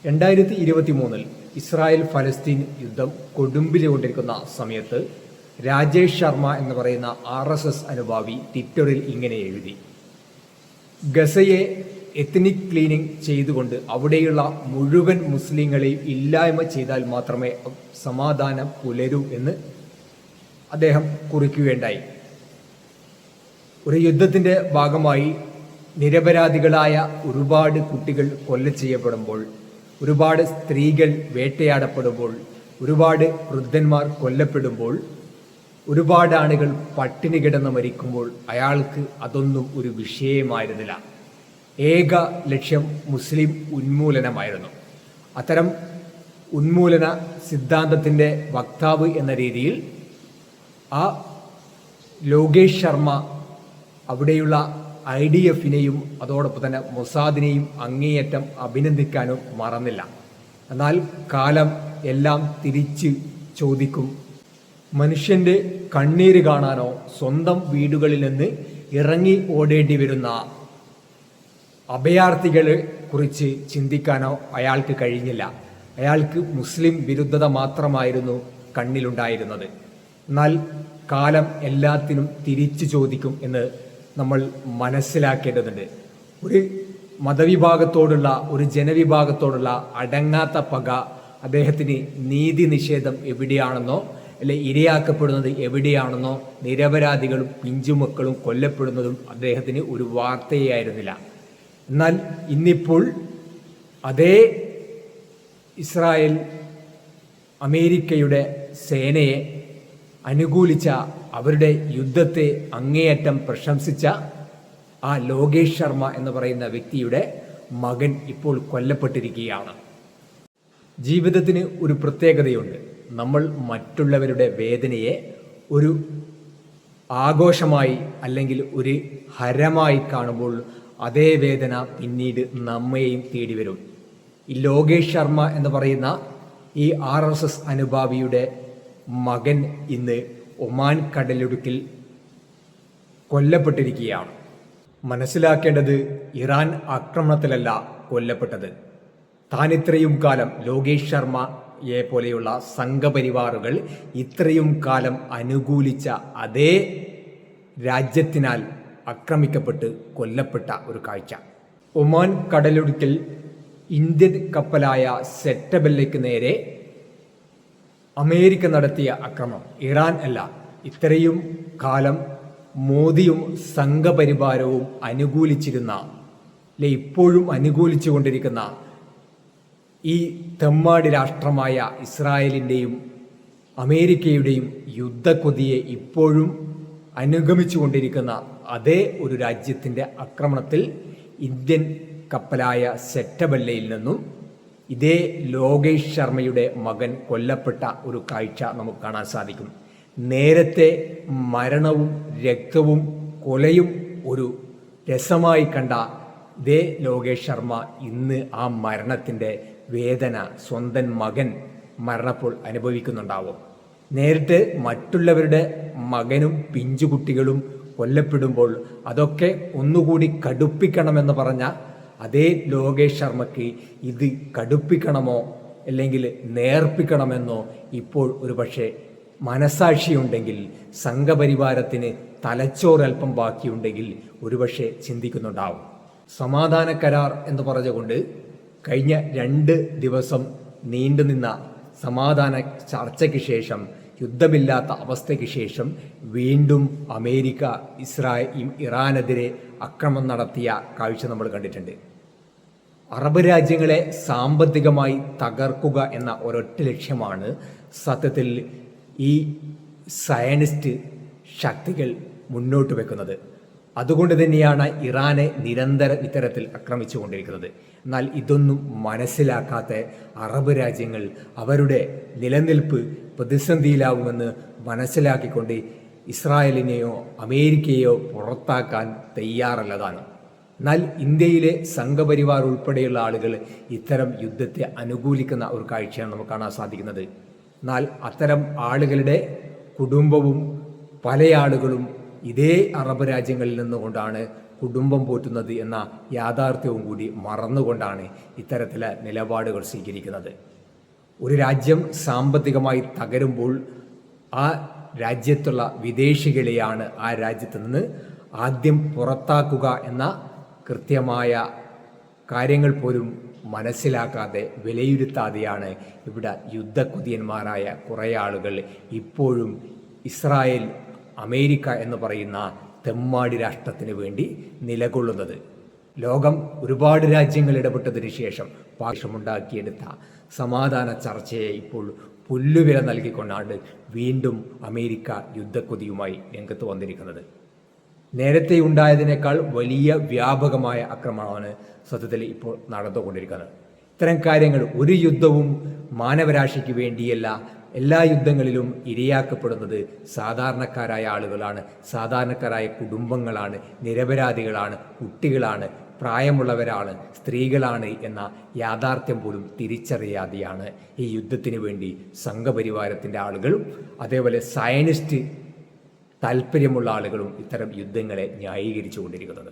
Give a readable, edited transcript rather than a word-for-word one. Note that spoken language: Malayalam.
2023 ഇസ്രായേൽ ഫലസ്തീൻ യുദ്ധം കൊടുമ്പിലുകൊണ്ടിരിക്കുന്ന സമയത്ത് രാജേഷ് ശർമ്മ എന്ന് പറയുന്ന RSS അനുഭാവി ട്വിറ്ററിൽ ഇങ്ങനെ എഴുതി: ഗസയെ എത്നിക് ക്ലീനിങ് ചെയ്തുകൊണ്ട് അവിടെയുള്ള മുഴുവൻ മുസ്ലിങ്ങളെയും ഇല്ലായ്മ ചെയ്താൽ മാത്രമേ സമാധാനം പുലരൂ എന്ന് അദ്ദേഹം കുറിക്കുകയുണ്ടായി. ഒരു യുദ്ധത്തിൻ്റെ ഭാഗമായി നിരപരാധികളായ ഒരുപാട് കുട്ടികൾ കൊല ചെയ്യപ്പെടുമ്പോൾ, ഒരുപാട് സ്ത്രീകൾ വേട്ടയാടപ്പെടുമ്പോൾ, ഒരുപാട് വൃദ്ധന്മാർ കൊല്ലപ്പെടുമ്പോൾ, ഒരുപാട് ആളുകൾ പട്ടിണി കിടന്ന് മരിക്കുമ്പോൾ അയാൾക്ക് അതൊന്നും ഒരു വിഷയമായിരുന്നില്ല. ഏക ലക്ഷ്യം മുസ്ലിം ഉന്മൂലനമായിരുന്നു. അത്തരം ഉന്മൂലന സിദ്ധാന്തത്തിൻ്റെ വക്താവ് എന്ന രീതിയിൽ ആ ലോകേഷ് ശർമ്മ അവിടെയുള്ള IDFനെയും അതോടൊപ്പം തന്നെ മൊസാദിനെയും അങ്ങേയറ്റം അഭിനന്ദിക്കാനും മറന്നില്ല. എന്നാൽ കാലം എല്ലാം തിരിച്ച് ചോദിക്കും. മനുഷ്യൻ്റെ കണ്ണീര് കാണാനോ സ്വന്തം വീടുകളിൽ നിന്ന് ഇറങ്ങി ഓടേണ്ടി വരുന്ന അഭയാർത്ഥികളെ കുറിച്ച് ചിന്തിക്കാനോ അയാൾക്ക് കഴിഞ്ഞില്ല. അയാൾക്ക് മുസ്ലിം വിരുദ്ധത മാത്രമായിരുന്നു കണ്ണിലുണ്ടായിരുന്നത്. എന്നാൽ കാലം എല്ലാത്തിനും തിരിച്ചു ചോദിക്കും എന്ന് നമ്മൾ മനസ്സിലാക്കേണ്ടതുണ്ട്. ഒരു മതവിഭാഗത്തോടുള്ള, ഒരു ജനവിഭാഗത്തോടുള്ള അടങ്ങാത്ത പക അദ്ദേഹത്തിന് നീതി നിഷേധം എവിടെയാണെന്നോ അല്ലെ ഇരയാക്കപ്പെടുന്നത് എവിടെയാണെന്നോ നിരപരാധികളും പിഞ്ചുമക്കളും കൊല്ലപ്പെടുന്നതും അദ്ദേഹത്തിന് ഒരു വാർത്തയായിരുന്നില്ല. എന്നാൽ ഇന്നിപ്പോൾ അതേ ഇസ്രായേൽ അമേരിക്കയുടെ സേനയെ അനുകൂലിച്ച, അവരുടെ യുദ്ധത്തെ അങ്ങേയറ്റം പ്രശംസിച്ച ആ ലോകേഷ് ശർമ്മ എന്ന് പറയുന്ന വ്യക്തിയുടെ മകൻ ഇപ്പോൾ കൊല്ലപ്പെട്ടിരിക്കുകയാണ്. ജീവിതത്തിന് ഒരു പ്രത്യേകതയുണ്ട്. നമ്മൾ മറ്റുള്ളവരുടെ വേദനയെ ഒരു ആഘോഷമായി അല്ലെങ്കിൽ ഒരു ഹരമായി കാണുമ്പോൾ അതേ വേദന പിന്നീട് നമ്മയെയും തേടി വരും. ഈ ലോകേഷ് ശർമ്മ എന്ന് പറയുന്ന ഈ RSS അനുഭാവിയുടെ മകൻ ഇന്ന് ഒമാൻ കടലിടുക്കിൽ കൊല്ലപ്പെട്ടിരിക്കുകയാണ്. മനസ്സിലാക്കേണ്ടത്, ഇറാൻ ആക്രമണത്തിലല്ല കൊല്ലപ്പെട്ടത്. താൻ ഇത്രയും കാലം ലോകേഷ് ശർമ്മയെ പോലെയുള്ള സംഘപരിവാറുകൾ ഇത്രയും കാലം അനുകൂലിച്ച അതേ രാജ്യത്തിനാൽ ആക്രമിക്കപ്പെട്ട് കൊല്ലപ്പെട്ട ഒരു കാഴ്ച. ഒമാൻ കടലിടുക്കിൽ ഇന്ത്യൻ കപ്പലായ സെറ്റബെല്ലയ്ക്ക് നേരെ അമേരിക്ക നടത്തിയ ആക്രമണം ഇറാൻ അല്ല. ഇത്രയും കാലം മോദിയും സംഘപരിവാരവും അനുകൂലിച്ചിരുന്ന, അല്ലെ ഇപ്പോഴും അനുകൂലിച്ചു കൊണ്ടിരിക്കുന്ന ഈ തെമ്മാടി രാഷ്ട്രമായ ഇസ്രായേലിൻ്റെയും അമേരിക്കയുടെയും യുദ്ധക്കൊതിയെ ഇപ്പോഴും അനുഗമിച്ചു കൊണ്ടിരിക്കുന്ന അതേ ഒരു രാജ്യത്തിൻ്റെ ആക്രമണത്തിൽ ഇന്ത്യൻ കപ്പലായ സെറ്റബെല്ലയിൽ നിന്നും ഇതേ ലോകേഷ് ശർമ്മയുടെ മകൻ കൊല്ലപ്പെട്ട ഒരു കാഴ്ച നമുക്ക് കാണാൻ സാധിക്കും. നേരത്തെ മരണവും രക്തവും കൊലയും ഒരു രസമായി കണ്ട ഇതേ ലോകേഷ് ശർമ്മ ഇന്ന് ആ മരണത്തിൻ്റെ വേദന സ്വന്തം മകൻ മരണപ്പോൾ അനുഭവിക്കുന്നുണ്ടാവും. നേരിട്ട് മറ്റുള്ളവരുടെ മകനും പിഞ്ചുകുട്ടികളും കൊല്ലപ്പെടുമ്പോൾ അതൊക്കെ ഒന്നുകൂടി കടുപ്പിക്കണമെന്ന് പറഞ്ഞ അതേ ലോകേഷ് ശർമ്മയ്ക്ക് ഇത് കടുപ്പിക്കണമോ അല്ലെങ്കിൽ നേർപ്പിക്കണമെന്നോ ഇപ്പോൾ ഒരുപക്ഷെ മനസാക്ഷിയുണ്ടെങ്കിൽ, സംഘപരിവാരത്തിന് തലച്ചോറൽപ്പം ബാക്കിയുണ്ടെങ്കിൽ ഒരുപക്ഷെ ചിന്തിക്കുന്നുണ്ടാവും. സമാധാന കരാർ എന്ന് പറഞ്ഞുകൊണ്ട് കഴിഞ്ഞ 2 ദിവസം നീണ്ടുനിന്ന സമാധാന ചർച്ചയ്ക്ക് ശേഷം, യുദ്ധമില്ലാത്ത അവസ്ഥയ്ക്ക് ശേഷം വീണ്ടും അമേരിക്ക ഇറാനെതിരെ ആക്രമണം നടത്തിയ കാഴ്ച നമ്മൾ കണ്ടിട്ടുണ്ട്. അറബ് രാജ്യങ്ങളെ സാമ്പത്തികമായി തകർക്കുക എന്ന ഒരൊറ്റ ലക്ഷ്യമാണ് സത്യത്തിൽ ഈ സയനിസ്റ്റ് ശക്തികൾ മുന്നോട്ട് വെക്കുന്നത്. അതുകൊണ്ട് തന്നെയാണ് ഇറാനെ നിരന്തരം ഇത്തരത്തിൽ ആക്രമിച്ചുകൊണ്ടിരിക്കുന്നത്. എന്നാൽ ഇതൊന്നും മനസ്സിലാക്കാത്ത അറബ് രാജ്യങ്ങൾ അവരുടെ നിലനിൽപ്പ് പ്രതിസന്ധിയിലാവുമെന്ന് മനസ്സിലാക്കിക്കൊണ്ട് ഇസ്രായേലിനെയോ അമേരിക്കയെയോ പുറത്താക്കാൻ തയ്യാറല്ലതാണ്. എന്നാൽ ഇന്ത്യയിലെ സംഘപരിവാർ ഉൾപ്പെടെയുള്ള ആളുകൾ ഇത്തരം യുദ്ധത്തെ അനുകൂലിക്കുന്ന ഒരു കാഴ്ചയാണ് നമുക്ക് കാണാൻ സാധിക്കുന്നത്. എന്നാൽ അത്തരം ആളുകളുടെ കുടുംബവും പല ആളുകളും ഇതേ അറബ് രാജ്യങ്ങളിൽ നിന്നുകൊണ്ടാണ് കുടുംബം പോറ്റുന്നത് എന്ന യാഥാർത്ഥ്യവും കൂടി മറന്നുകൊണ്ടാണ് ഇത്തരത്തിലെ നിലപാടുകൾ സ്വീകരിക്കുന്നത്. ഒരു രാജ്യം സാമ്പത്തികമായി തകരുമ്പോൾ ആ രാജ്യത്തുള്ള വിദേശികളെയാണ് ആ രാജ്യത്ത് നിന്ന് ആദ്യം പുറത്താക്കുക എന്ന കൃത്യമായ കാര്യങ്ങൾ പോലും മനസ്സിലാക്കാതെ വിലയിരുത്താതെയാണ് ഇവിടെ യുദ്ധക്കുതിയന്മാരായ കുറേ ആളുകൾ ഇപ്പോഴും ഇസ്രായേൽ, അമേരിക്ക എന്ന് പറയുന്ന തെമ്മാടി രാഷ്ട്രത്തിന് വേണ്ടി നിലകൊള്ളുന്നത്. ലോകം ഒരുപാട് രാജ്യങ്ങൾ ഇടപെട്ടതിന് ശേഷം പാക്ഷമുണ്ടാക്കിയെടുത്ത സമാധാന ചർച്ചയെ ഇപ്പോൾ പുല്ലുവില നൽകിക്കൊണ്ടാണ് വീണ്ടും അമേരിക്ക യുദ്ധക്കൊതിയുമായി രംഗത്ത് വന്നിരിക്കുന്നത്. നേരത്തെ ഉണ്ടായതിനേക്കാൾ വലിയ വ്യാപകമായ ആക്രമണമാണ് സത്യത്തിൽ ഇപ്പോൾ നടന്നുകൊണ്ടിരിക്കുന്നത്. ഇത്തരം കാര്യങ്ങൾ, ഒരു യുദ്ധവും മാനവരാശിക്ക് വേണ്ടിയല്ല. എല്ലാ യുദ്ധങ്ങളിലും ഇരയാക്കപ്പെടുന്നത് സാധാരണക്കാരായ ആളുകളാണ്, സാധാരണക്കാരായ കുടുംബങ്ങളാണ്, നിരപരാധികളാണ്, കുട്ടികളാണ്, പ്രായമുള്ളവരാണ്, സ്ത്രീകളാണ് എന്ന യാഥാർത്ഥ്യം പോലും തിരിച്ചറിയാതെയാണ് ഈ യുദ്ധത്തിന് വേണ്ടി സംഘപരിവാരത്തിൻ്റെ ആളുകളും അതേപോലെ സയനിസ്റ്റ് താല്പര്യമുള്ള ആളുകളും ഇത്തരം യുദ്ധങ്ങളെ ന്യായീകരിച്ചു കൊണ്ടിരിക്കുന്നത്.